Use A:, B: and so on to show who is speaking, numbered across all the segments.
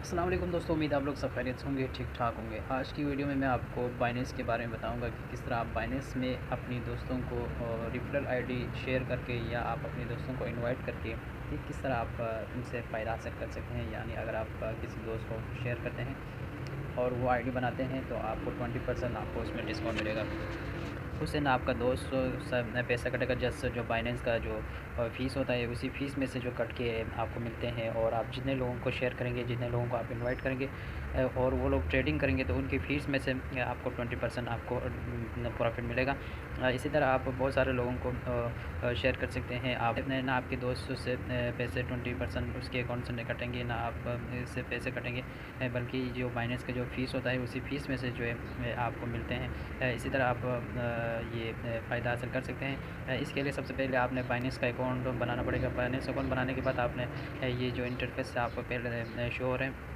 A: अस्सलाम वालेकुम दोस्तों, उम्मीद आप लोग सब खैरियत से होंगे, ठीक ठाक होंगे। आज की वीडियो में मैं आपको बाइनेंस के बारे में बताऊंगा कि किस तरह आप बाइनेंस में अपनी दोस्तों को रेफरल आईडी शेयर करके या आप अपने दोस्तों को इनवाइट करके कि किस तरह आप उनसे फ़ायदा हासिल कर सकते हैं। यानी अगर आप किसी दोस्त को शेयर करते हैं और वो आईडी बनाते हैं तो आपको 20% आपको उसमें डिस्काउंट मिलेगा। उससे ना आपका दोस्त सब पैसा कटेगा, जस्ट जो बाइनेंस का जो फ़ीस होता है उसी फ़ीस में से जो कट के आपको मिलते हैं। और आप जितने लोगों को शेयर करेंगे, जितने लोगों को आप इनवाइट करेंगे और वो लोग ट्रेडिंग करेंगे तो उनकी फ़ीस में से आपको 20% आपको प्रॉफिट मिलेगा। इसी तरह आप बहुत सारे लोगों को शेयर कर सकते हैं। आप ना आपके दोस्त से पैसे 20% उसके अकाउंट से नहीं कटेंगे, ना आप इससे पैसे कटेंगे, बल्कि जो बाइनेंस का जो फ़ीस होता है उसी फ़ीस में से जो है आपको मिलते हैं। इसी तरह आप ये फ़ायदा हासिल कर सकते हैं। इसके लिए सबसे पहले आपने बाइनेंस का अकाउंट बनाना पड़ेगा। बाइनेंस अकाउंट बनाने के बाद आपने ये जो इंटरफेस आपको पहले शो हो रहे हैं,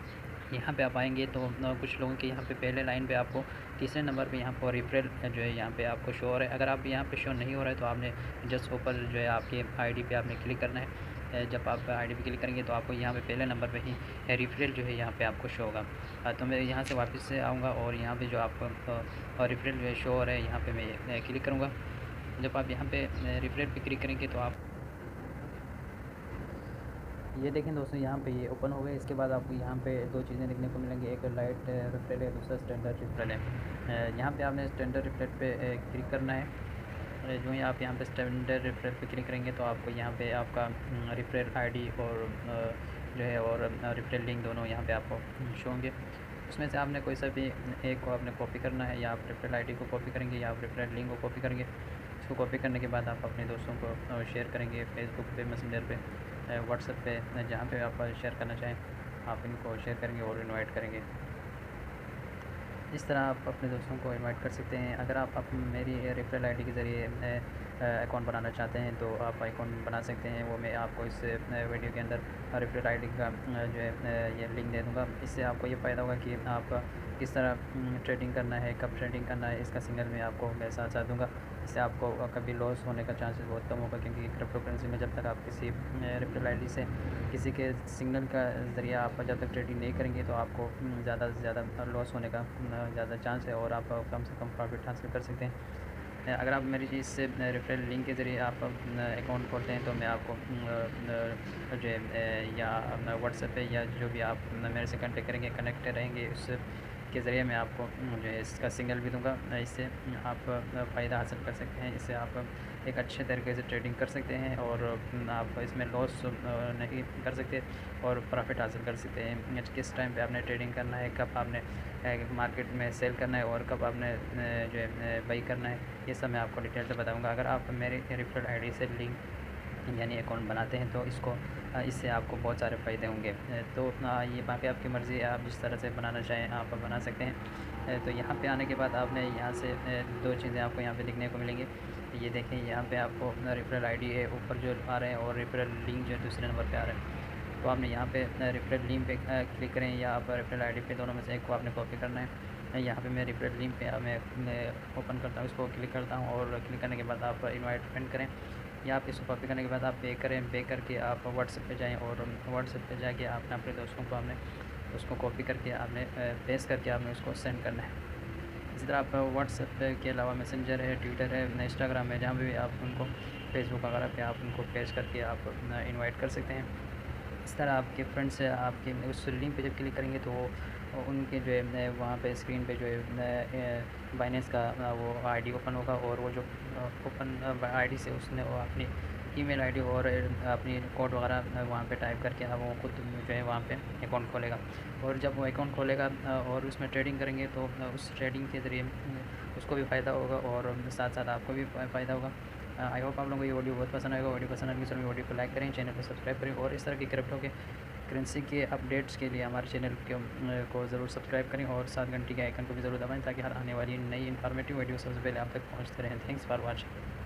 A: यहाँ पे आप आएंगे तो कुछ लोगों के यहाँ पे पहले लाइन पे आपको तीसरे नंबर पे यहाँ पर रेफरल जो है यहाँ पे आपको शो हो रहा है। अगर आप यहाँ पे शो नहीं हो रहा है तो आपने जस्ट ऊपर जो है आपके आईडी पे आपने क्लिक करना है। जब आप आईडी पे क्लिक करेंगे तो आपको यहाँ पे पहले नंबर पे ही रेफरल जो है यहाँ पे आपको शो होगा। तो मैं यहाँ से वापस से आऊँगा और यहाँ पे जो आप रेफरल जो है शो हो रहा है यहाँ पे मैं क्लिक करूँगा। जब आप यहाँ पे रेफरल पे क्लिक करेंगे तो आप ये देखें दोस्तों, यहाँ पे ये ओपन हो गए। इसके बाद आपको यहाँ पे दो चीज़ें देखने को मिलेंगी, एक लाइट रेफरल है, दूसरा स्टैंडर्ड रेफरल है। यहाँ पे आपने स्टैंडर्ड रेफरल पे क्लिक करना है। जो ही आप यहाँ पे स्टैंडर्ड रेफरल पे क्लिक करेंगे तो आपको यहाँ पे आपका रेफरल आईडी और जो है और रेफरल लिंक दोनों यहाँ पे आपको शो होंगे। उसमें से आपने कोई सा भी एक को आपने कॉपी करना है, या आप रेफरल आईडी को कॉपी करेंगे या आप रेफरल लिंक को कॉपी करेंगे। इसको कॉपी करने के बाद आप अपने दोस्तों को शेयर करेंगे फेसबुक पे, मैसेंजर पे, व्हाट्सएप पे, जहाँ पे आप शेयर करना चाहें आप इनको शेयर करेंगे और इनवाइट करेंगे। इस तरह आप अपने दोस्तों को इनवाइट कर सकते हैं। अगर आप मेरी रेफरल आईडी के ज़रिए अकाउंट बनाना चाहते हैं तो आप अकाउंट बना सकते हैं। वो मैं आपको इस वीडियो के अंदर रेफरल आईडी का जो है ये लिंक दे दूँगा। इससे आपको ये फ़ायदा होगा कि आप किस तरह ट्रेडिंग करना है, कब ट्रेडिंग करना है, इसका सिग्नल मैं आपको मैं साथ साथ दूँगा। इससे आपको कभी लॉस होने का चांसेस बहुत कम होगा, क्योंकि क्रिप्टो करेंसी में जब तक आप किसी रेफरल आईडी से किसी के सिग्नल का ज़रिया आप जब तक ट्रेडिंग नहीं करेंगे तो आपको ज़्यादा से ज़्यादा लॉस होने का ज़्यादा चांस है और आप कम से कम प्रॉफिट हासिल कर सकते हैं। अगर आप मेरी चीज़ से रेफरल लिंक के ज़रिए आप अकाउंट खोलते हैं तो मैं आपको जो है या व्हाट्सएप पे या जो भी आप मेरे से कनेक्ट करेंगे, कनेक्ट रहेंगे, उस के ज़रिए मैं आपको जो है इसका सिग्नल भी दूंगा। इससे आप फ़ायदा हासिल कर सकते हैं। इससे आप एक अच्छे तरीके से ट्रेडिंग कर सकते हैं और आप इसमें लॉस नहीं कर सकते और प्रॉफिट हासिल कर सकते हैं। किस टाइम पे आपने ट्रेडिंग करना है, कब आपने मार्केट में सेल करना है और कब आपने जो है बाई करना है, ये सब मैं आपको डिटेल से बताऊँगा। अगर आप मेरे रेफरल आईडी से लिंक यानी अकाउंट बनाते हैं तो इससे आपको बहुत सारे फ़ायदे होंगे। तो ये बाकी आपकी मर्ज़ी है, आप जिस तरह से बनाना चाहें आप बना सकते हैं। तो यहाँ पे आने के बाद आपने यहाँ से दो चीज़ें आपको यहाँ पे देखने को मिलेंगी। ये देखें, यहाँ पे आपको अपना रेफरल आईडी है ऊपर जो आ रहे हैं और रेफरल लिंक जो है दूसरे नंबर पे आ रहा है। तो आपने यहाँ पे रेफरल लिंक पे क्लिक करें या आप रेफरल आईडी पे, दोनों में से एक को आपने कॉपी करना है। यहाँ पे मैं रेफरल लिंक पे मैं ओपन करता हूँ, इसको क्लिक करता हूँ और क्लिक करने के बाद आप इनवाइट फ्रेंड करें या आप इसको कॉपी करने के बाद आप पे करें। पे करके आप व्हाट्सएप पे जाएँ और व्हाट्सएप पे जाके आपने अपने दोस्तों को आपने उसको कॉपी करके आपने पेस्ट करके आपने उसको सेंड करना है। इसी तरह आप व्हाट्सएप के अलावा मैसेंजर है, ट्विटर है, इंस्टाग्राम है, जहाँ भी आप उनको फेसबुक वगैरह पे आप उनको पेस्ट करके आप इनवाइट कर सकते हैं। इस तरह आपके फ्रेंड्स आपके उस लिंक पे जब क्लिक करेंगे तो उनके जो है वहाँ पे स्क्रीन पे जो है बाइनेंस का वो आईडी ओपन होगा और वो जो ओपन आईडी से उसने वो अपनी ईमेल आईडी और अपनी कोड वगैरह वहाँ पे टाइप करके वो खुद जो है वहाँ पे अकाउंट खोलेगा। और जब वो अकाउंट खोलेगा और उसमें ट्रेडिंग करेंगे तो उस ट्रेडिंग के ज़रिए उसको भी फ़ायदा होगा और साथ साथ आपको भी फ़ायदा होगा। आई होप आप लोगों को ये वीडियो बहुत पसंद आएगा। वीडियो पसंद आएगी तो वीडियो को लाइक करें, चैनल को सब्सक्राइब करें और इस तरह की क्रिप्टो के करेंसी के अपडेट्स के लिए हमारे चैनल को ज़रूर सब्सक्राइब करें और 7 घंटे के आइकन को भी ज़रूर दबाएं ताकि हर आने वाली नई इन्फॉर्मेटिव वीडियो सबसे पहले आप तक पहुंचते रहें। Thanks for watching.